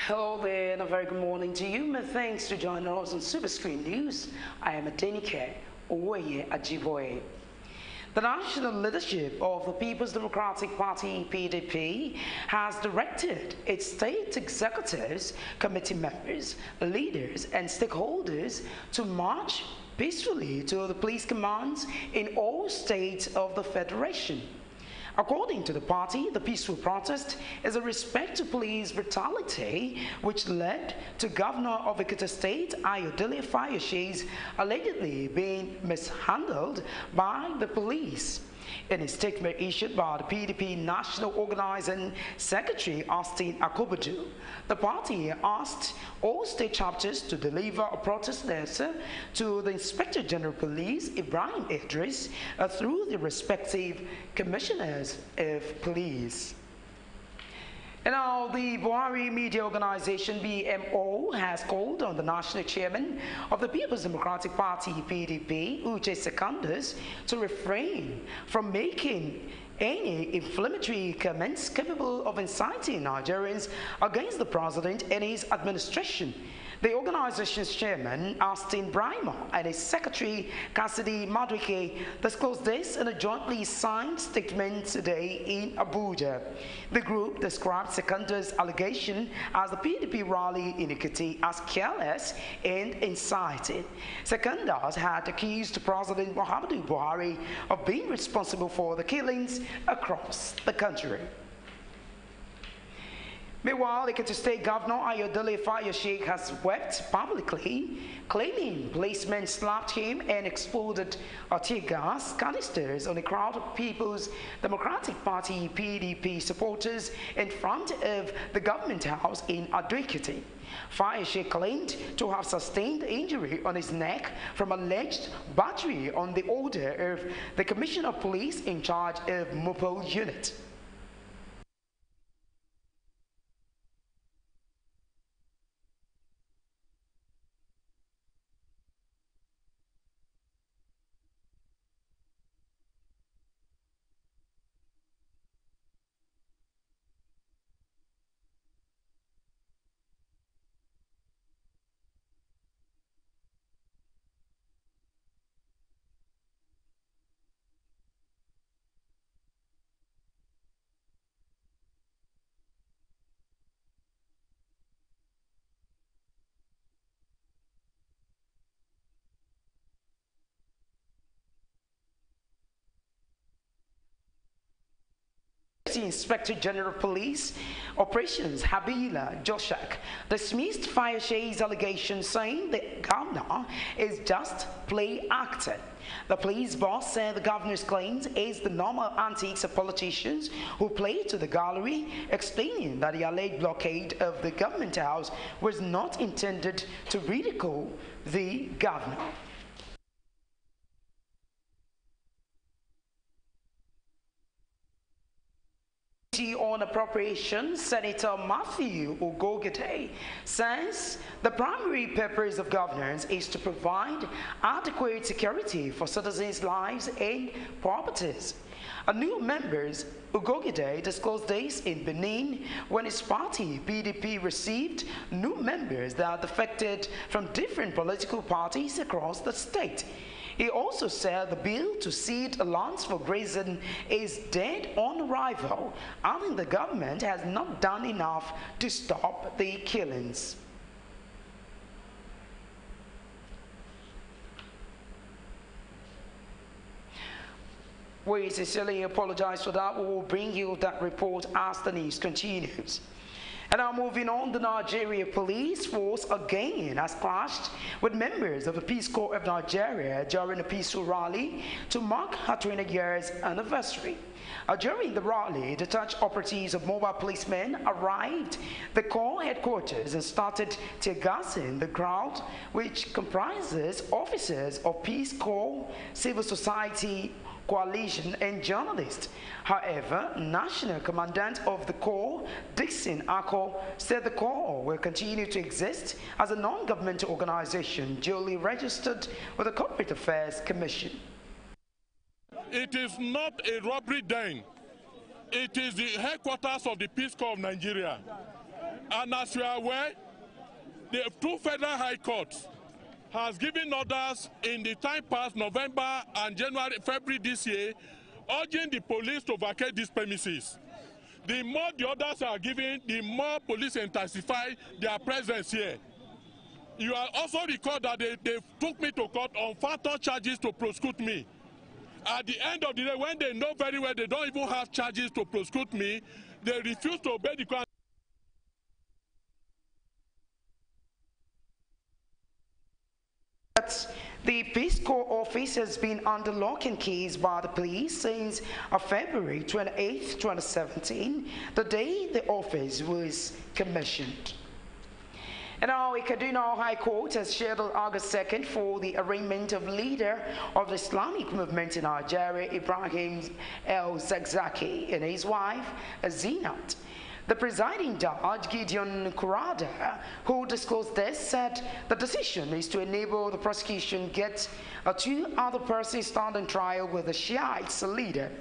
Hello there and a very good morning to you. My thanks for joining us on Superscreen News. I am Adenike Owoye Ajiboye. The national leadership of the People's Democratic Party (PDP) has directed its state executives, committee members, leaders and stakeholders to march peacefully to the police commands in all states of the Federation. According to the party, the peaceful protest is a respect to police brutality which led to Governor of Ekiti State, Ayodele Fayoshe's allegedly being mishandled by the police. In a statement issued by the PDP National Organizing Secretary Austin Akobudu, the party asked all state chapters to deliver a protest letter to the Inspector General of Police, Ibrahim Idris, through the respective commissioners of police. And now, the Buhari Media Organization (BMO) has called on the national chairman of the People's Democratic Party (PDP), Uche Secondus, to refrain from making any inflammatory comments capable of inciting Nigerians against the president and his administration. The organization's chairman, Austin Brima, and his secretary, Cassidy Madwike, disclosed this in a jointly signed statement today in Abuja. The group described Secondus' allegation as the PDP rally in Ekiti as careless and inciting. Secondus had accused President Muhammadu Buhari of being responsible for the killings across the country. Meanwhile, Ekiti State Governor Ayodele Fayoshe has wept publicly, claiming policemen slapped him and exploded tear gas canisters on a crowd of People's Democratic Party (PDP) supporters in front of the government house in Ado-Ekiti. Fayoshe claimed to have sustained injury on his neck from alleged battery on the order of the Commissioner of Police in charge of Mopo Unit. Inspector General of Police Operations Habila Joshak dismissed Fayoshe's allegation, saying the governor is just play acting. The police boss said the governor's claims is the normal antics of politicians who play to the gallery, explaining that the alleged blockade of the government house was not intended to ridicule the governor. On Appropriations, Senator Matthew Ugogede says the primary purpose of governance is to provide adequate security for citizens' lives and properties. A new members, Ugogede disclosed this in Benin when his party, PDP, received new members that defected from different political parties across the state. He also said the bill to cede lands for grazing is dead on arrival, adding the government has not done enough to stop the killings. We sincerely apologize for that. We will bring you that report as the news continues. And now moving on, the Nigeria Police Force again has clashed with members of the Peace Corps of Nigeria during a peaceful rally to mark her 20 years anniversary. During the rally, detached operatives of mobile policemen arrived at the Corps headquarters and started tear gassing the crowd, which comprises officers of Peace Corps, civil society, coalition and journalists. However, National Commandant of the Corps, Dixon Ako, said the Corps will continue to exist as a non-governmental organization duly registered with the Corporate Affairs Commission. It is not a robbery den. It is the headquarters of the Peace Corps of Nigeria. And as you are aware, the two federal high courts has given orders in the time past, November and February this year, urging the police to vacate these premises. The more the orders are given, the more police intensify their presence here. You are also recall that they took me to court on phantom charges to prosecute me. At the end of the day, when they know very well they don't even have charges to prosecute me, they refuse to obey the court. The Peace Corps office has been under lock and keys by the police since February 28, 2017, the day the office was commissioned. And now, the Kaduna High Court has scheduled August 2nd for the arraignment of leader of the Islamic movement in Nigeria, Ibrahim el-Zakzaki, and his wife, Zinat. The presiding judge, Gideon Kurada, who disclosed this, said the decision is to enable the prosecution get two other persons stand on trial with the Shiites leader.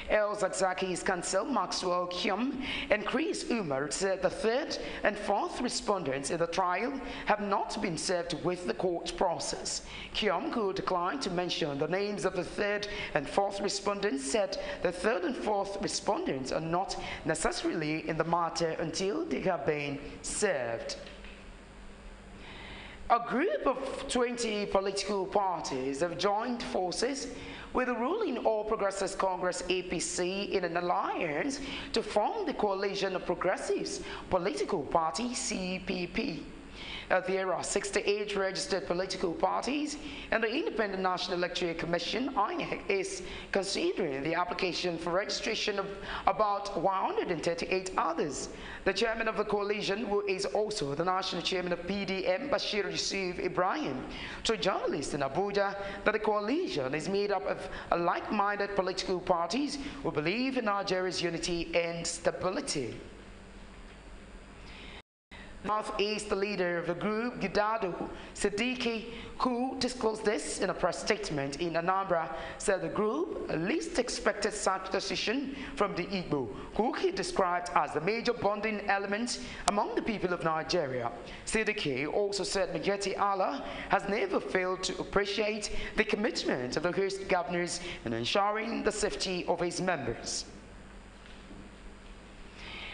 El-Zakzaki's counsel, Maxwell Kyum, and Chris Umar said the third and fourth respondents in the trial have not been served with the court process. Kyum, who declined to mention the names of the third and fourth respondents, said the third and fourth respondents are not necessarily in the matter until they have been served. A group of 20 political parties have joined forces with the ruling All Progressives Congress APC in an alliance to form the Coalition of Progressives Political Party CPP. There are 68 registered political parties, and the Independent National Electoral Commission, INEC, is considering the application for registration of about 138 others. The chairman of the coalition, who is also the national chairman of PDM, Bashir Yusuf Ibrahim, told journalists in Abuja that the coalition is made up of like-minded political parties who believe in Nigeria's unity and stability. Northeast leader of the group, Gidado Siddiqui, who disclosed this in a press statement in Anambra, said the group least expected such decision from the Igbo, who he described as the major bonding element among the people of Nigeria. Siddiqui also said Majeti Allah has never failed to appreciate the commitment of the host governors in ensuring the safety of his members.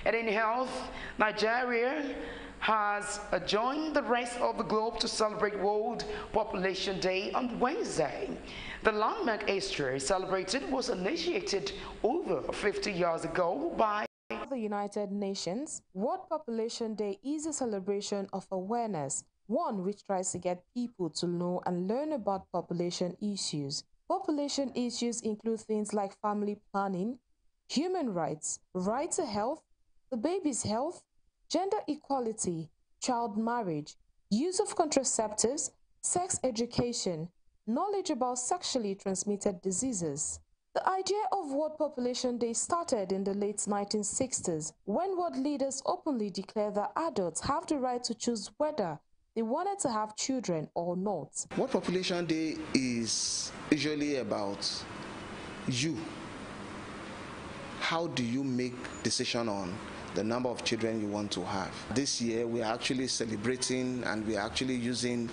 And in health, Nigeria has joined the rest of the globe to celebrate World Population Day on Wednesday. The landmark Easter celebrated was initiated over 50 years ago by the United Nations. World Population Day is a celebration of awareness, one which tries to get people to know and learn about population issues. Population issues include things like family planning, human rights, right to health, the baby's health, gender equality, child marriage, use of contraceptives, sex education, knowledge about sexually transmitted diseases. The idea of World Population Day started in the late 1960s when world leaders openly declared that adults have the right to choose whether they wanted to have children or not. World Population Day is usually about you. How do you make decision on the number of children you want to have? This year we are actually celebrating and we are actually using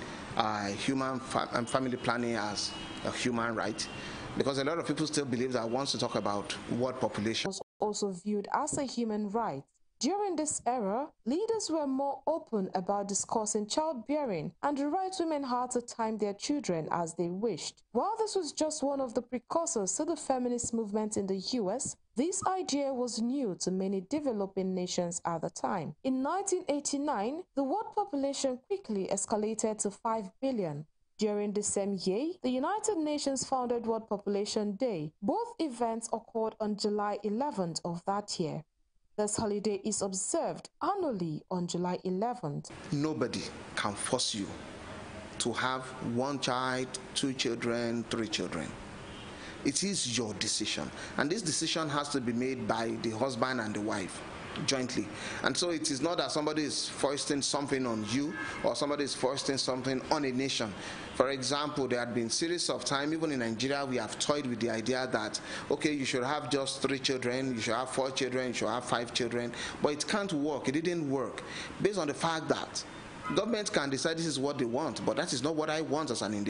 human family planning as a human right, because a lot of people still believe that once you talk about world population, was also viewed as a human right. During this era, leaders were more open about discussing childbearing and the right women had to time their children as they wished. While this was just one of the precursors to the feminist movement in the US, this idea was new to many developing nations at the time. In 1989, the world population quickly escalated to 5 billion. During the same year, the United Nations founded World Population Day. Both events occurred on July 11th of that year. This holiday is observed annually on July 11th. Nobody can force you to have 1 child, 2 children, 3 children. It is your decision, and this decision has to be made by the husband and the wife. jointly. And so it is not that somebody is foisting something on you or somebody is foisting something on a nation. For example, there had been series of time, even in Nigeria, we have toyed with the idea that, okay, you should have just 3 children, you should have 4 children, you should have 5 children, but it can't work. It didn't work based on the fact that government can decide this is what they want, but that is not what I want as an individual.